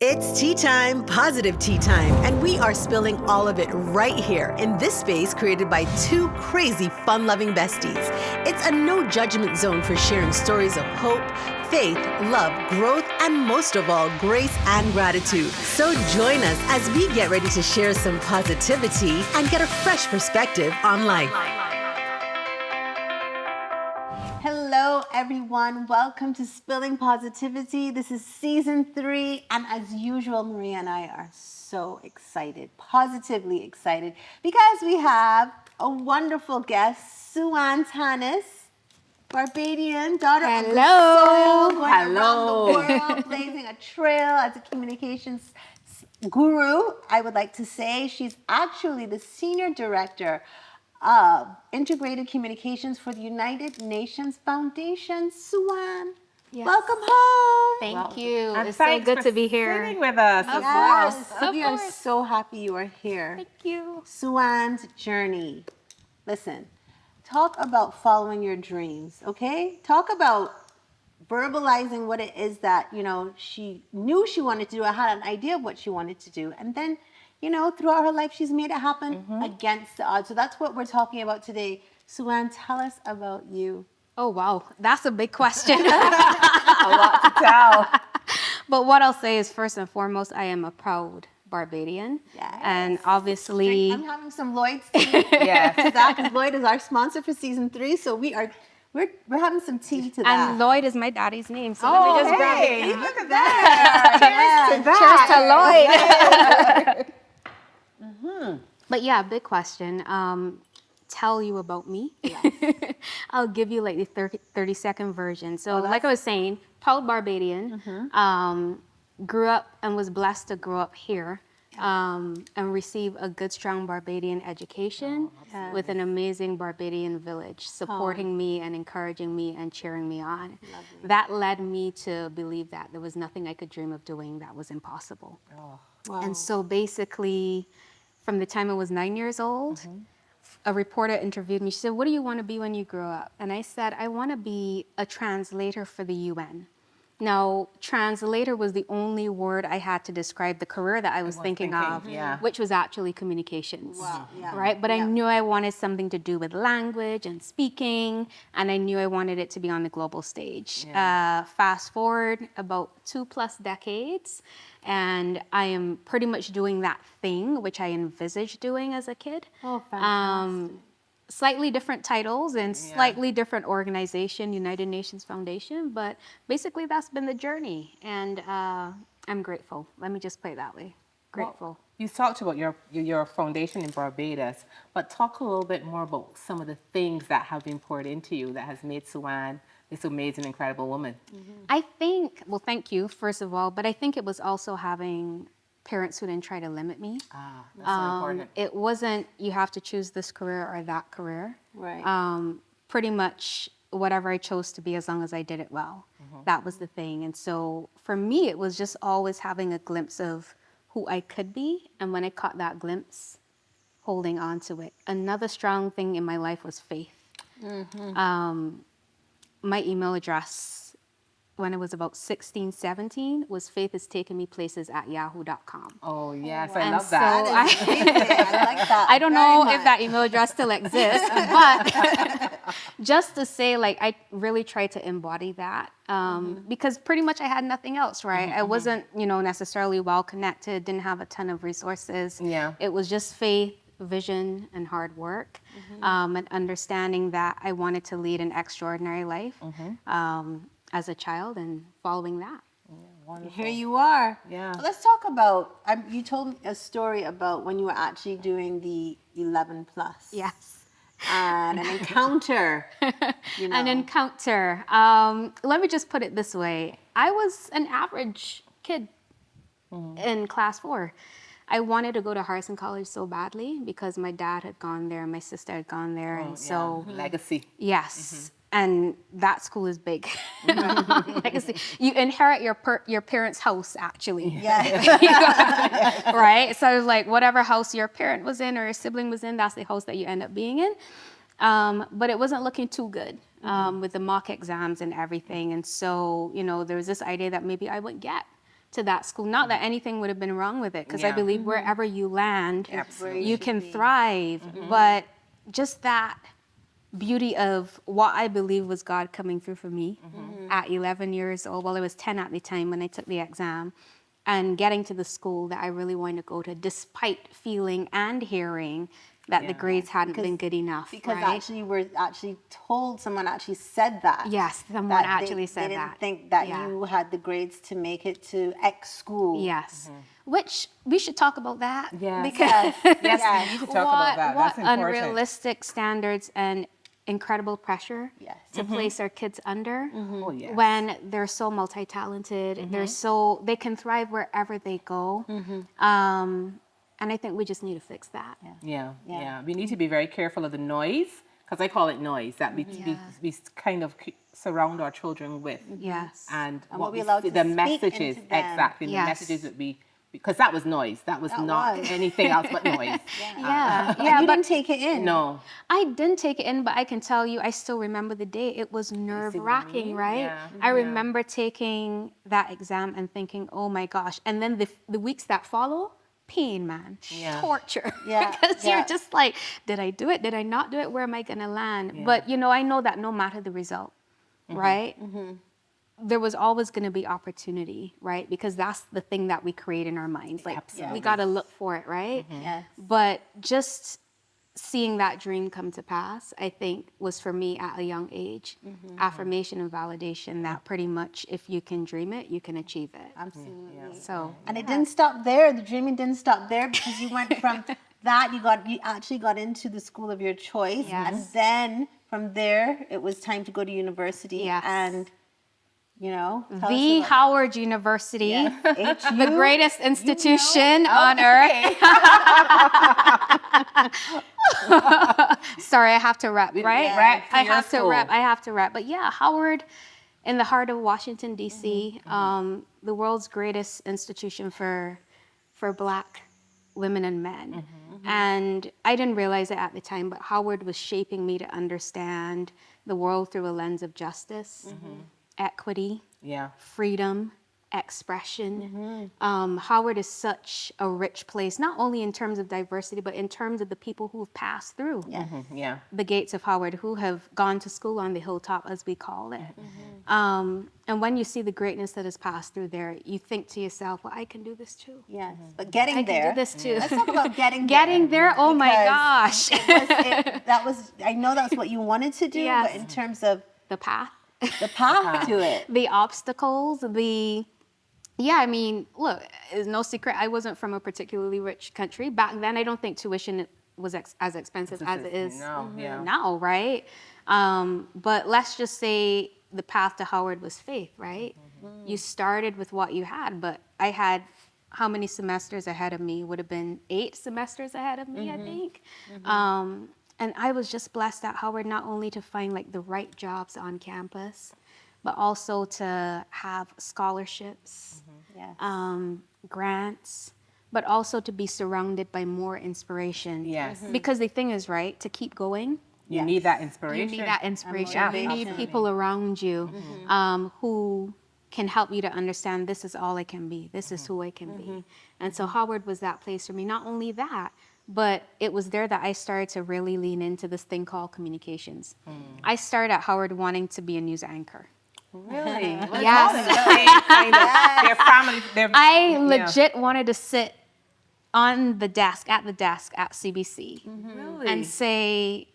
It's tea time, positive tea time, and we are spilling all of it right here in this space created by two crazy, fun-loving besties. It's a no-judgment zone for sharing stories of hope, faith, love, growth, and most of all, grace and gratitude. So join us as we get ready to share some positivity and get a fresh perspective on life. Hello, everyone. Welcome to Spilling Positivity. This is season 3, and as usual, Maria and I are so excited, positively excited, because we have a wonderful guest, Sue Ann Tannis, Barbadian, daughter of the soil, going around the world, blazing a trail as a communications guru. I would like to say she's actually the senior director of Integrated Communications for the United Nations Foundation. Suan, yes. Welcome home. Thank you. And it's so good to be here. Sitting with us. Yes, we are so happy you are here. Thank you. Suan's journey. Listen, talk about following your dreams, okay? Talk about verbalizing what it is that, she knew she wanted to do. I had an idea of what she wanted to do. And then, throughout her life, she's made it happen against the odds. So that's what we're talking about today. Suan, tell us about you. Oh, wow. That's a big question. A lot to tell. But what I'll say is, first and foremost, I am a proud Barbadian. Yes. And obviously... I'm having some Lloyd's tea. Yes. To that, because Lloyd is our sponsor for season 3. So we're having some tea to that. And Lloyd is my daddy's name. So let me just grab it. Look at that. Cheers to Lloyd. But yeah, big question. Tell you about me. Yes. I'll give you like the 30-second version. So like I was saying, proud Barbadian, grew up and was blessed to grow up here and receive a good, strong Barbadian education with an amazing Barbadian village supporting me and encouraging me and cheering me on. Lovely. That led me to believe that there was nothing I could dream of doing that was impossible. Wow. And so basically, from the time I was 9 years old, a reporter interviewed me. She said, "What do you want to be when you grow up?" And I said, "I want to be a translator for the UN." Now, translator was the only word I had to describe the career that I was thinking of, which was actually communications. Wow. Yeah. Right? But I knew I wanted something to do with language and speaking, and I knew I wanted it to be on the global stage. Fast forward about 2+ decades, and I am pretty much doing that thing which I envisaged doing as a kid. Oh, fantastic. Slightly different titles and slightly different organization, United Nations Foundation, but basically that's been the journey, and I'm grateful. Let me just put it that way. Grateful. Well, you talked about your foundation in Barbados, but talk a little bit more about some of the things that have been poured into you that has made Suan this amazing, incredible woman. I think, well, thank you, first of all, but I think it was also having parents who didn't try to limit me. That's so important. It wasn't, you have to choose this career or that career. Right. Pretty much whatever I chose to be, as long as I did it well. That was the thing. And so for me, it was just always having a glimpse of who I could be. And when I caught that glimpse, holding on to it. Another strong thing in my life was faith. My email address when I was about 16, 17 was faithhastakenmeplaces@yahoo.com. Oh, yes, I And love so that. I like that. I don't very know much. if that email address still exists, but just to say, like, I really tried to embody that because pretty much I had nothing else, right? I wasn't, necessarily well connected, didn't have a ton of resources. Yeah. It was just faith, vision, and hard work, and understanding that I wanted to lead an extraordinary life as a child and following that. Wonderful. Here you are. Yeah. Well, let's talk about, you told me a story about when you were actually doing the 11+. Yes. And an encounter. An encounter. Let me just put it this way. I was an average kid in class 4. I wanted to go to Harrison College so badly because my dad had gone there, my sister had gone there, and so legacy. yes. And that school is big. Legacy. You inherit your parents' house, actually. Yeah. Right? So it's like whatever house your parent was in or your sibling was in, that's the house that you end up being in. But it wasn't looking too good with the mock exams and everything. And so, there was this idea that maybe I wouldn't get to that school. Not that anything would have been wrong with it, because I believe wherever you land, you can thrive. But just that beauty of what I believe was God coming through for me at 11 years old. Well, I was 10 at the time when I took the exam, and getting to the school that I really wanted to go to, despite feeling and hearing that the grades hadn't been good enough. Because right? actually, you were actually told, someone actually said that. Yes, someone that actually they said didn't that. think that you had the grades to make it to X school. Yes. Which we should talk about that. Yes. Because Yes, we need to talk about that. What That's important. unrealistic standards and incredible pressure to place our kids under Oh, yes. when they're so multi-talented. They can thrive wherever they go. And I think we just need to fix that. Yeah. We need to be very careful of the noise, because I call it noise, that we kind of surround our children with. Yes. And what we allow to the speak messages, into them. exactly, the messages that we, because that was noise. That was not was. anything else but noise. You didn't take it in. No. I didn't take it in, but I can tell you, I still remember the day. It was nerve-wracking, right? Yeah. I remember taking that exam and thinking, oh my gosh. And then the weeks that follow, pain, man. Torture. Because you're just like, did I do it? Did I not do it? Where am I going to land? But, I know that no matter the result, right? There was always going to be opportunity, right? Because that's the thing that we create in our minds. Like, we got to look for it, right? Yes. But just seeing that dream come to pass, I think, was for me at a young age, affirmation and validation that pretty much if you can dream it, you can achieve it. Absolutely. So, And it didn't stop there. The dreaming didn't stop there, because you went from that, you actually got into the school of your choice. Yes. And then from there, it was time to go to university. Yes. And, tell us the about Howard University, HU, the greatest institution on earth. Sorry, I have to rap, right? Rap for I your have to school. rap. I have to rap. But yeah, Howard, in the heart of Washington, D.C., the world's greatest institution for Black women and men. And I didn't realize it at the time, but Howard was shaping me to understand the world through a lens of justice, equity, freedom, expression. Howard is such a rich place, not only in terms of diversity, but in terms of the people who have passed through the gates of Howard, who have gone to school on the hilltop, as we call it. And when you see the greatness that has passed through there, you think to yourself, well, I can do this too. Yes, but getting I there. can do this too. Let's talk about getting there. Getting there, oh my Because gosh. I know that's what you wanted to do, Yes. but in terms of The path. the path to it. The obstacles, I mean, look, it's no secret I wasn't from a particularly rich country. Back then, I don't think tuition was as expensive as it is now, right? But let's just say the path to Howard was faith, right? You started with what you had, but I had how many semesters ahead of me? Would have been 8 semesters ahead of me, I think. And I was just blessed at Howard not only to find like the right jobs on campus, but also to have scholarships, grants, but also to be surrounded by more inspiration. Yes. Because the thing is, right, to keep going, You need that inspiration. you need that inspiration. And You need motivation. people around you who can help you to understand this is all I can be. This is who I can be. And so Howard was that place for me. Not only that, but it was there that I started to really lean into this thing called communications. I started at Howard wanting to be a news anchor. Really? Well, Yes. it's all the same kind of, their family. I legit wanted to sit on the desk at CBC Really? and say,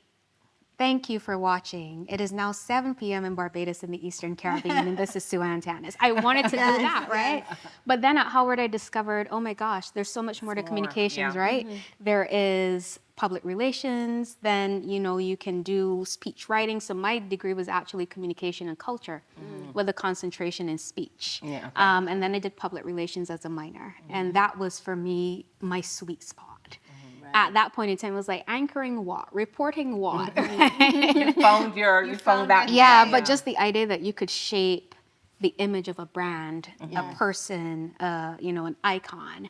thank you for watching. It is now 7 p.m. in Barbados in the Eastern Caribbean, and this is Sue Ann Tannis. I wanted to do that, right? But then at Howard, I discovered, oh my gosh, there's so much more to communications, right? There is public relations, then, you can do speech writing. So my degree was actually communication and culture with a concentration in speech. And then I did public relations as a minor. And that was, for me, my sweet spot. At that point in time, it was like anchoring what, reporting what. You found that. Yeah, but just the idea that you could shape the image of a brand, a person, an icon,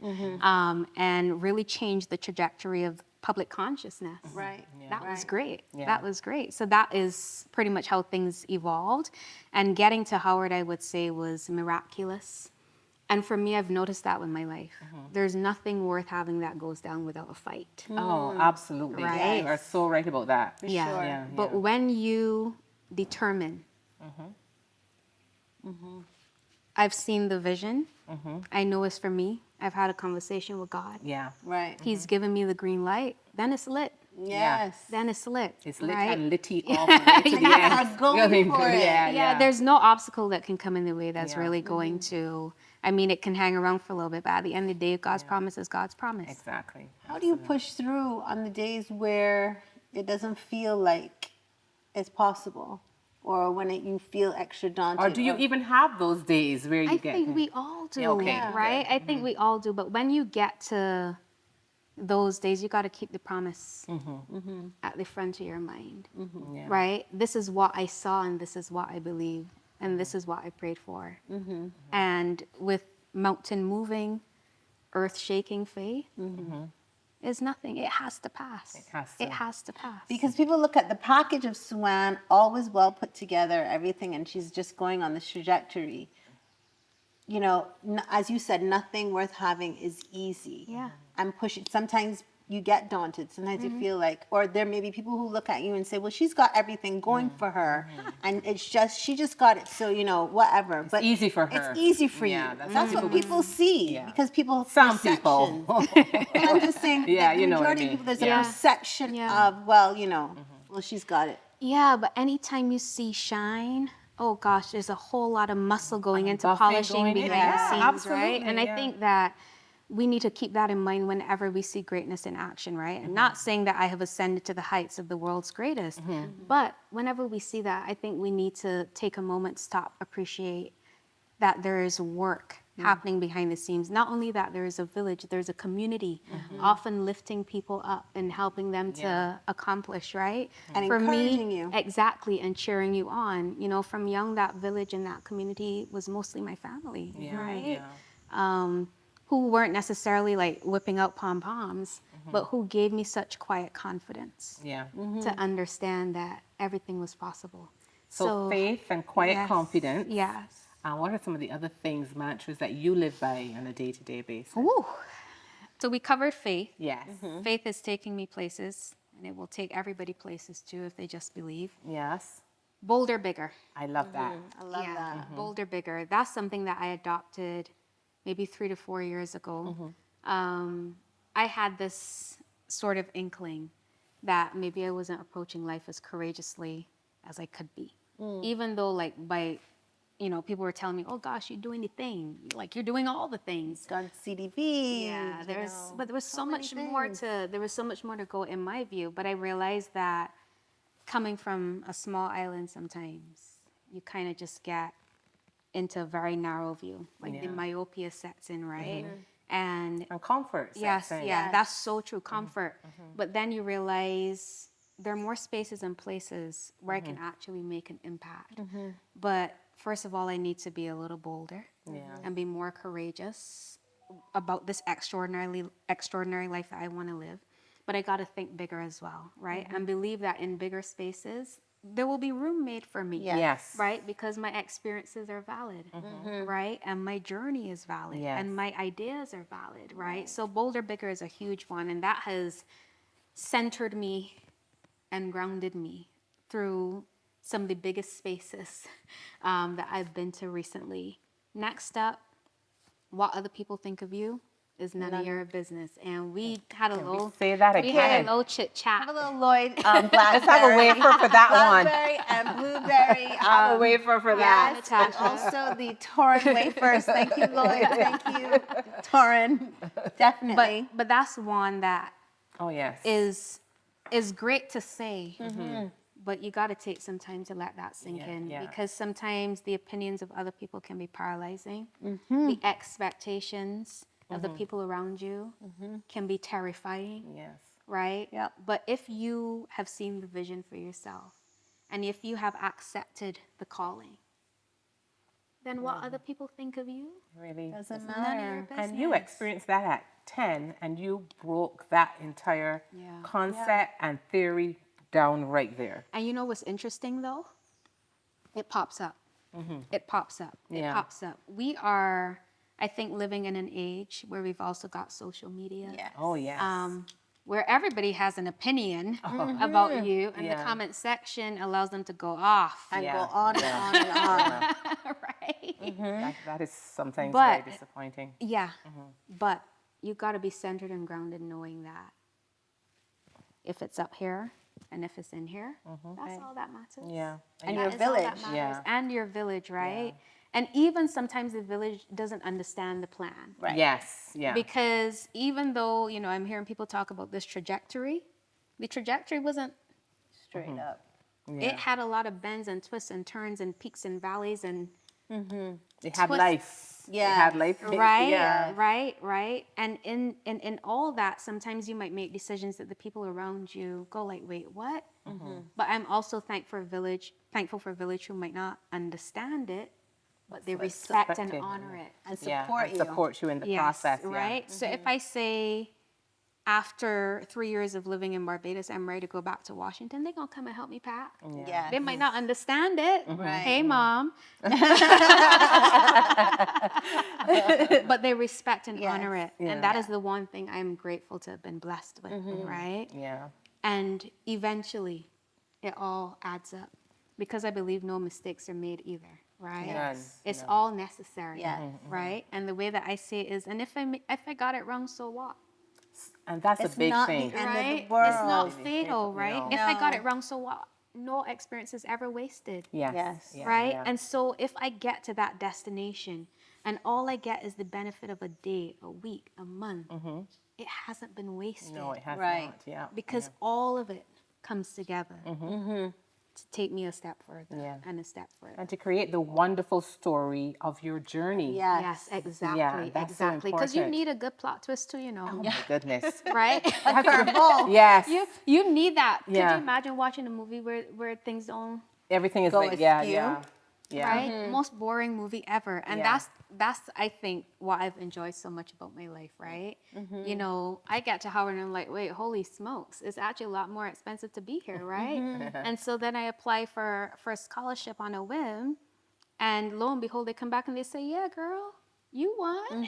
and really change the trajectory of public consciousness. Right. That was great. That was great. So that is pretty much how things evolved. And getting to Howard, I would say, was miraculous. And for me, I've noticed that with my life. There's nothing worth having that goes down without a fight. Oh, absolutely. Right. You are so right about that. Yeah. sure. Yeah, But yeah. when you determine, I've seen the vision. I know it's for me. I've had a conversation with God. Yeah. Right. He's given me the green light. Then it's lit. Yes. Then it's lit. It's lit right? and litty all the way to the You end. are going for it. Yeah, there's no obstacle that can come in the way that's Yeah. really going to, I mean, it can hang around for a little bit, but at the end of the day, God's promise is God's promise. Exactly. How do you push through on the days where it doesn't feel like it's possible, or when you feel extra daunted? Or do you even have those days where you I get... think we all do, Yeah, okay, right? good. I think we all do, but when you get to those days, you got to keep the promise at the front of your mind, Yeah. right? This is what I saw, and this is what I believe, and this is what I prayed for. And with mountain moving, earth shaking faith, is nothing. It has to pass. It has to. It has to pass. Because people look at the package of Suan, always well put together, everything, and she's just going on this trajectory. You know, as you said, nothing worth having is easy. Yeah. And pushing. Sometimes you get daunted. Sometimes you feel like, or there may be people who look at you and say, well, she's got everything going for her. And it's just, she just got it. So, you know, whatever. But easy for her. It's easy for Yeah, you. that's That's what what people people see. Yeah. Because people, Some perception. people. I'm just saying, Yeah, that the you know what I majority of mean. people, there's Yeah. a perception Yeah. of, well, you know, well, she's got it. Yeah, but anytime you see shine, oh gosh, there's a whole lot of muscle going into buffing polishing going in. behind Yeah, the scenes, right? absolutely, And I yeah. think that we need to keep that in mind whenever we see greatness in action, right? I'm not saying that I have ascended to the heights of the world's greatest, but whenever we see that, I think we need to take a moment, stop, appreciate that there is work happening behind the scenes. Not only that, there is a village, there's a community, often lifting people up and helping them to accomplish, right? And For encouraging me, you. exactly, and cheering you on. You know, from young, that village and that community was mostly my family, Yeah, right? yeah. Who weren't necessarily like whipping out pom-poms, but who gave me such quiet confidence Yeah. to understand that everything was possible. So faith and quiet yes, confidence. Yes. What are some of the other things, mantras that you live by on a day-to-day basis? Ooh. So we covered faith. Yes. Faith is taking me places, and it will take everybody places too if they just believe. Yes. Bolder, bigger. I love that. I love that. Bolder, bigger. That's something that I adopted maybe 3 to 4 years ago. I had this sort of inkling that maybe I wasn't approaching life as courageously as I could be. Even though like by, you know, people were telling me, oh gosh, you're doing the thing. Like you're doing all the things. Got CDB. Yeah, but there was so many much more things. there was so much more to go in my view. But I realized that coming from a small island sometimes, you kind of just get into a very narrow view. Like the Yeah. myopia sets in, right? And And comfort. yes, sets in. yeah, that's so true, comfort. But then you realize there are more spaces and places where I can actually make an impact. But first of all, I need to be a little bolder and be more courageous about this extraordinary life that I want to live. But I got to think bigger as well, right? And believe that in bigger spaces, there will be room made for me. Yes. Yes. Right? Because my experiences are valid, right? And my journey is valid, Yes. and my ideas are valid, right? So bolder, bigger is a huge one, and that has centered me and grounded me through some of the biggest spaces that I've been to recently. Next up, what other people think of you is none of your business. And we had a little say that we had a again? little chit chat. Have a little Lloyd blackberry. Let's have a wafer for that one. Blackberry and blueberry. Have a wafer for that. Yes, and also the Torin wafers. Thank you, Lloyd. Thank you, Torin. Definitely. But that's one that Oh, yes. is great to say, but you got to take some time to let that sink in yeah. because sometimes the opinions of other people can be paralyzing. The expectations of the people around you can be terrifying, Yes. right? Yep. But if you have seen the vision for yourself and if you have accepted the calling, then what other people think of you Really. Doesn't none of your matter. business. And you experienced that at 10, and you broke that entire Yeah. concept and theory down right there. And you know what's interesting though? It pops up. It pops up. It Yeah. pops up. We are I think living in an age where we've also got social media. Yes. Oh, yes. Where everybody has an opinion about you, and the Yeah. comment section allows them to go off. And Yeah. go on and on and on. Right? That is sometimes But- very disappointing. Yeah. But you got to be centered and grounded knowing that if it's up here and if it's in here, that's all that matters. Yeah. And That your is all that village. matters. Yeah. And your village, right? And even sometimes the village doesn't understand the plan. Right. Yes. Yeah. Because even though, I'm hearing people talk about this trajectory, the trajectory wasn't, Straight up. it had a lot of bends and twists and turns and peaks and valleys and It had twist- life. Yes. It had life. right, Yeah. right. And in all that, sometimes you might make decisions that the people around you go like, wait, what? But I'm also thankful for a village who might not understand it, but they respect and respected. honor it. And Yeah. support And you. support you in the Yes, process. Yeah. right? So if I say after 3 years of living in Barbados, I'm ready to go back to Washington, they're going to come and help me pack. Yes. They might not understand it. Right. Hey, mom. But they respect and Yes. honor it. Yeah. And that is the one thing I'm grateful to have been blessed with, right? Yeah. And eventually, it all adds up because I believe no mistakes are made either, right? Yes. It's No. all necessary, Yes. right? And the way that I say it is, and if I got it wrong, so what? And that's It's a big not thing. the end Right? of the world. It's not fatal, right? No. If I got No. it wrong, so what? No experience is ever wasted. Yes. Yes. Yeah, Right? yeah. And so if I get to that destination and all I get is the benefit of a day, a week, a month, it hasn't been wasted. No, it has Right. not. Yeah. Because all of it comes together to take me a step further Yeah. and a step further. And to create the wonderful story of your journey. Yes. Yes, exactly. Yeah, that's so exactly. Because you important. need a good plot twist too, Oh my goodness. right? Curveball. Yes. you need that. Could Yeah. you imagine watching a movie where things don't Everything is Go like, yeah, askew. yeah. Yeah. right? Most boring movie ever. And Yeah. that's I think what I've enjoyed so much about my life, right? I get to Howard and I'm like, wait, holy smokes, it's actually a lot more expensive to be here, right? And so then I apply for a scholarship on a whim, and lo and behold, they come back and they say, yeah, girl, you won.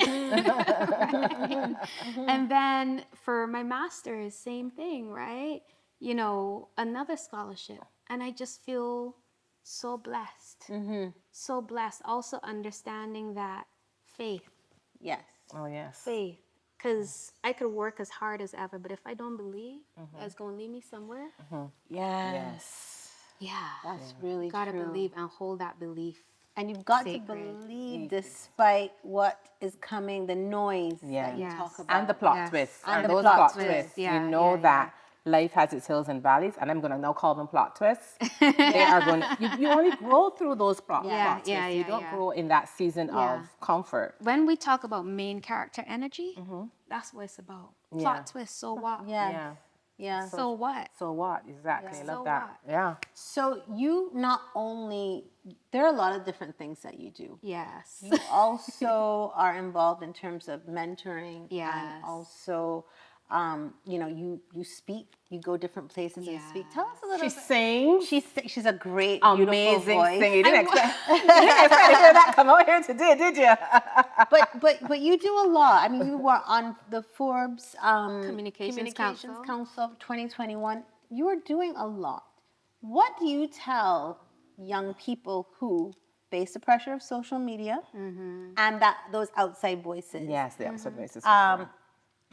And then for my master's, same thing, right? Another scholarship. And I just feel so blessed. So blessed. Also understanding that faith. Yes. Oh, yes. Faith. Because I could work as hard as ever, but if I don't believe it's going to lead me somewhere, Yes. yeah. That's really Gotta true. believe and hold that belief. And you've got to Sacred. believe despite what is coming, the noise Yeah. that you Yes. talk about. And the plot Yes. twists. And the those plot plot twists. twists. Yeah, You know yeah, that life has its hills and valleys, and I'm going to now call them plot twists. They are going to, you only grow through those plot twists. yeah, You yeah, don't yeah. grow in that season Yeah. of comfort. When we talk about main character energy, that's what it's about. Yeah. Plot twist, so what? Yes. Yeah. Yeah. So what? So what? Exactly. I love So that. what? Yeah. So you not only, there are a lot of different things that you do. Yes. You also are involved in terms of mentoring. And Yes. also, you speak, you go different places and speak. Yeah. Tell us a little She bit. sings. She's a great, beautiful Amazing voice. singer. You didn't expect to hear that come out here today, did you? But you do a lot. I mean, you were on the Forbes Communications Council. Council of 2021. You are doing a lot. What do you tell young people who face the pressure of social media and those outside voices? Yes, the episode voices. for sure.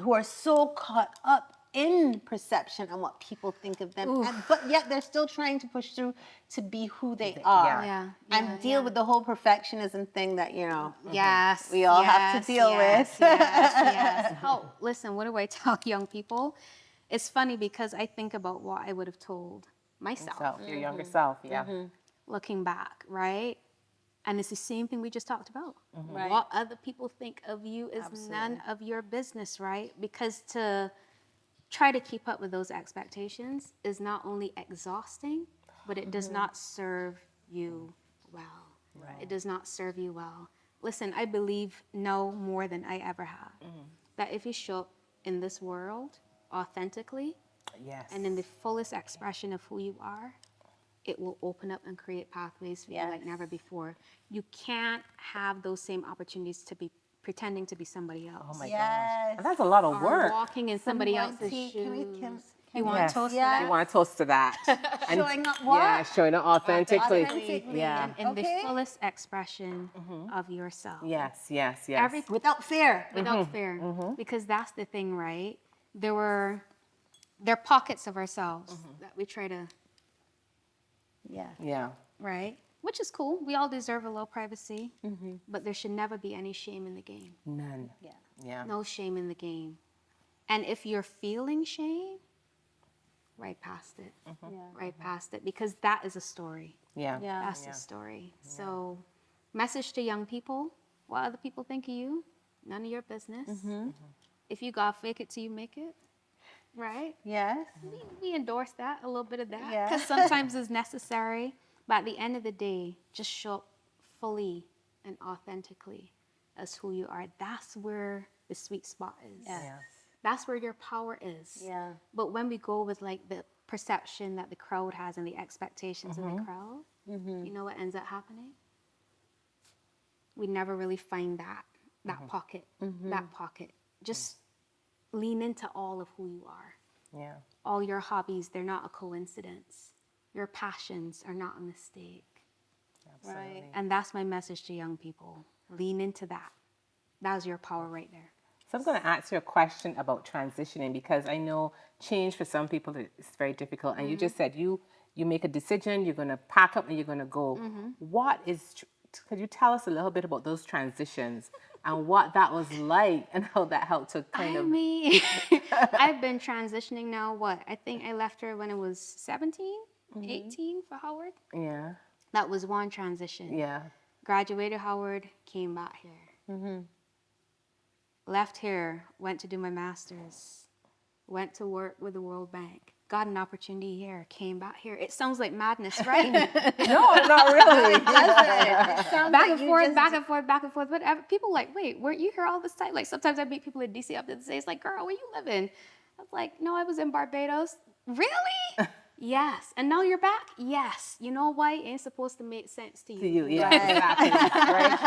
Who are so caught up in perception and what people think of them, but yet they're still trying to push through to be who they are, Yeah, and yeah, deal with the whole perfectionism thing that Yes. we all have to deal with. Yes. Oh, listen, what do I tell young people? It's funny because I think about what I would have told myself Self, your younger self, yeah. looking back, right? And it's the same thing we just talked about. Right. What other people think of you is none of your business, right? Because to try to keep up with those expectations is not only exhausting, but it does not serve you well. Right. It does not serve you well. Listen, I believe no more than I ever have that if you show up in this world authentically Yes. and in the fullest expression of who you are, it will open up and create pathways for you like Yes. never before. You can't have those same opportunities to be pretending to be somebody else. Oh my Yes. gosh. And that's a lot of Or work. walking in somebody white else's tea. shoes. Can You want Yes. to toast to Yeah. You that? want to toast to that. And Showing up what? Yeah, showing up authentically. Authentically. Yeah. In the Okay. fullest expression of yourself. Yes, yes, yes. Every Without fear. without fear, because that's the thing, right? There are pockets of ourselves that we try to, Yeah. Yeah. right? Which is cool. We all deserve a little privacy, but there should never be any shame in the game. None. Yeah. Yeah. No shame in the game. And if you're feeling shame, right past it. Yeah. Right past it, because that is a story. Yeah. Yeah. That's a story. So, message to young people: what other people think of you, none of your business. If you gotta fake it till you make it, right? Yes. We endorse that, a little bit of that, Yeah. because sometimes it's necessary. But at the end of the day, just show up fully and authentically as who you are. That's where the sweet spot is. Yes. Yeah. That's where your power is. Yeah. But when we go with like the perception that the crowd has and the expectations of the crowd, you know what ends up happening? We never really find that pocket, that pocket. Just lean into all of who you are. Yeah. All your hobbies, they're not a coincidence. Your passions are not a mistake. Right. And that's my message to young people. Lean into that. That's your power right there. So I'm going to ask you a question about transitioning, because I know change for some people is very difficult. And you just said you make a decision, you're going to pack up and you're going to go. Could you tell us a little bit about those transitions and what that was like and how that helped to kind of... mean, I've been transitioning now, I think I left her when I was 17, 18 for Howard. Yeah. That was one transition. Yeah. Graduated Howard, came back here. Left here, went to do my master's, went to work with the World Bank, got an opportunity here, came back here. It sounds like madness, right? No, not really. Back and forth, back and forth, back and forth. Whatever. People like, wait, weren't you here all this time? Like sometimes I meet people in DC up to the States, like, girl, where you living? I was like, no, I was in Barbados. Really? Yes. And now you're back? Yes. You know why? It ain't supposed to make sense to you. To you, yeah, exactly. Very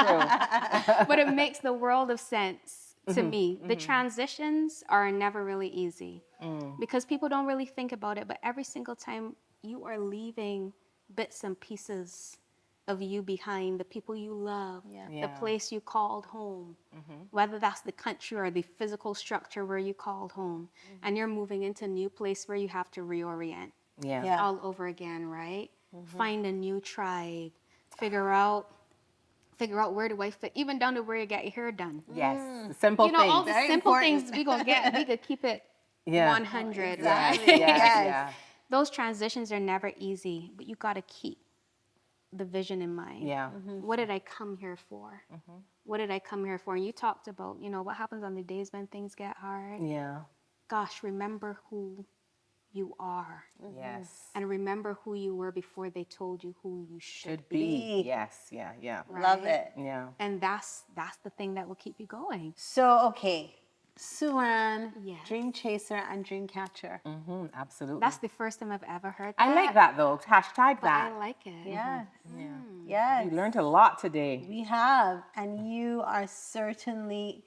true. But it makes the world of sense to me. The transitions are never really easy because people don't really think about it. But every single time you are leaving bits and pieces of you behind, the people you love, the place you called home, whether that's the country or the physical structure where you called home, and you're moving into a new place where you have to reorient Yeah. all over again, right? Find a new tribe, figure out where do I fit, even down to where you get your hair done. Yes. The simple You know, things. all the Very simple important. things we gonna get, we could keep it Yeah. 100, Yeah. right? Yeah. Yes. Yeah. Those transitions are never easy, but you gotta keep the vision in mind. Yeah. What did I come here for? What did I come here for? And you talked about, what happens on the days when things get hard. Yeah. Gosh, remember who you are. Yes. And remember who you were before they told you who you should Should be. be. Yes. Yeah. Yeah. Love Right? it. Yeah. And that's the thing that will keep you going. So, okay. Suan, Yes. dream chaser and dream catcher. Absolutely. That's the first time I've ever heard that. I like that though. Hashtag But I that. like it. Yes. Yeah. Yes. We learned a lot today. We have. And you are certainly,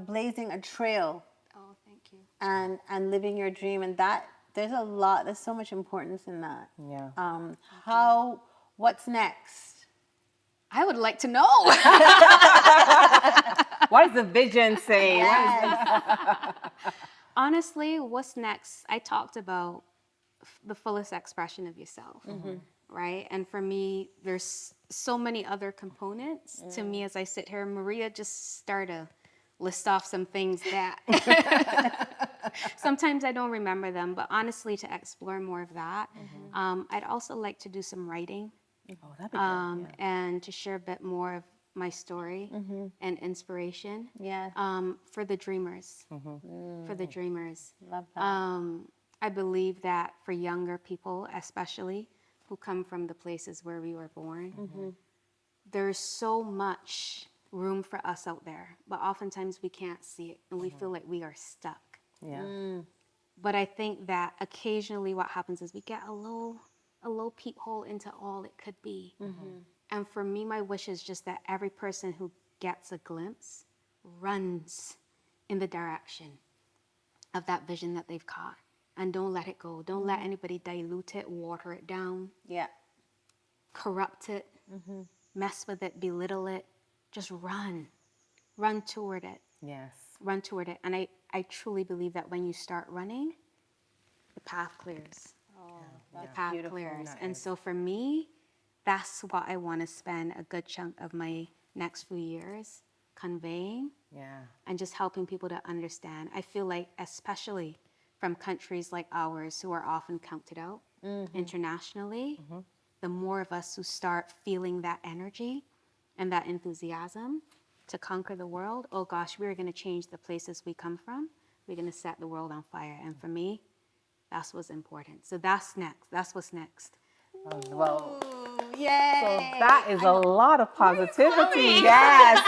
blazing a trail Oh, thank you. and living your dream. And that, there's so much importance in that. Yeah. What's next? I would like to know. What does the vision say? Honestly, what's next? I talked about the fullest expression of yourself, right? And for me, there's so many other components to me as I sit here. Maria just started to list off some things that sometimes I don't remember them, but honestly, to explore more of that. I'd also like to do some writing. Oh, that'd be good. And to share a bit more of my story and inspiration Yes. for the dreamers. For the dreamers. Love that. I believe that for younger people, especially who come from the places where we were born, there's so much room for us out there, but oftentimes we can't see it and we feel like we are stuck. Yeah. But I think that occasionally what happens is we get a little peephole into all it could be. And for me, my wish is just that every person who gets a glimpse runs in the direction of that vision that they've caught. And don't let it go. Don't let anybody dilute it, water it down, Yeah. corrupt it, mess with it, belittle it. Just run. Run toward it. Yes. Run toward it. And I truly believe that when you start running, the path clears. The path clears. And so for me, that's what I want to spend a good chunk of my next few years conveying. Yeah. And just helping people to understand. I feel like, especially from countries like ours who are often counted out internationally, the more of us who start feeling that energy and that enthusiasm to conquer the world, oh gosh, we're going to change the places we come from. We're going to set the world on fire. And for me, that's what's important. So that's next. That's what's next. Well, Yay. so that is a lot of positivity. Yes.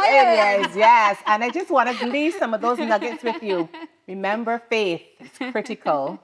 It is, yes. And I just want to leave some of those nuggets with you. Remember, faith is critical.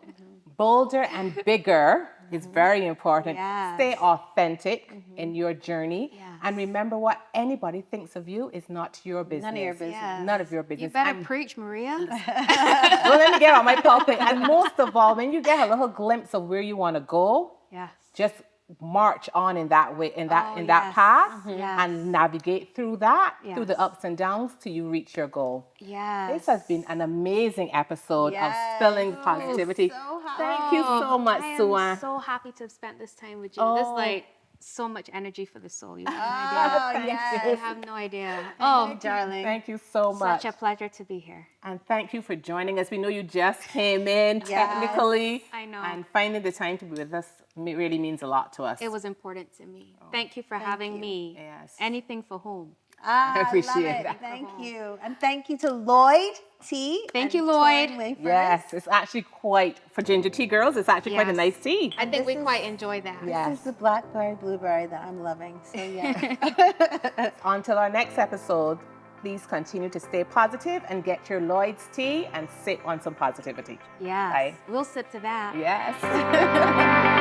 Bolder and bigger is very important. Yes. Stay authentic in your journey. Yes. And remember, what anybody thinks of you is not your business. None of your business. Yes. None of your business. You better And- preach, Maria. Well, let me get on my pulpit. And most of all, when you get a little glimpse of where you want to go, Yes. just march on in that way, in that Oh, that yes. path, Yes. and navigate through that, through the Yes. ups and downs, till you reach your goal. Yes. This has been an amazing episode of Spilling Positivity. So happy. Thank you so much, I Suan. am so happy to have spent this time with you. This is like so much energy for the soul. You have no Oh, idea. yes. You have no idea. Oh, darling. Thank you so much. Such a pleasure to be here. And thank you for joining us. We know you just came in technically. I know. And finding the time to be with us really means a lot to us. It was important to me. Thank you for having me. Yes. Anything for home. I appreciate love it. that. Thank you. And thank you to Lloyd T. Thank and you, Lloyd. Torin Wafers. Yes, it's actually quite, for ginger tea girls, it's actually quite a Yes. nice tea. I think we quite enjoy that. Yes. This is the blackberry blueberry that I'm loving. So yeah. Until our next episode, please continue to stay positive and get your Lloyd's tea and sip on some positivity. Yes. Bye. We'll sip to that. Yes.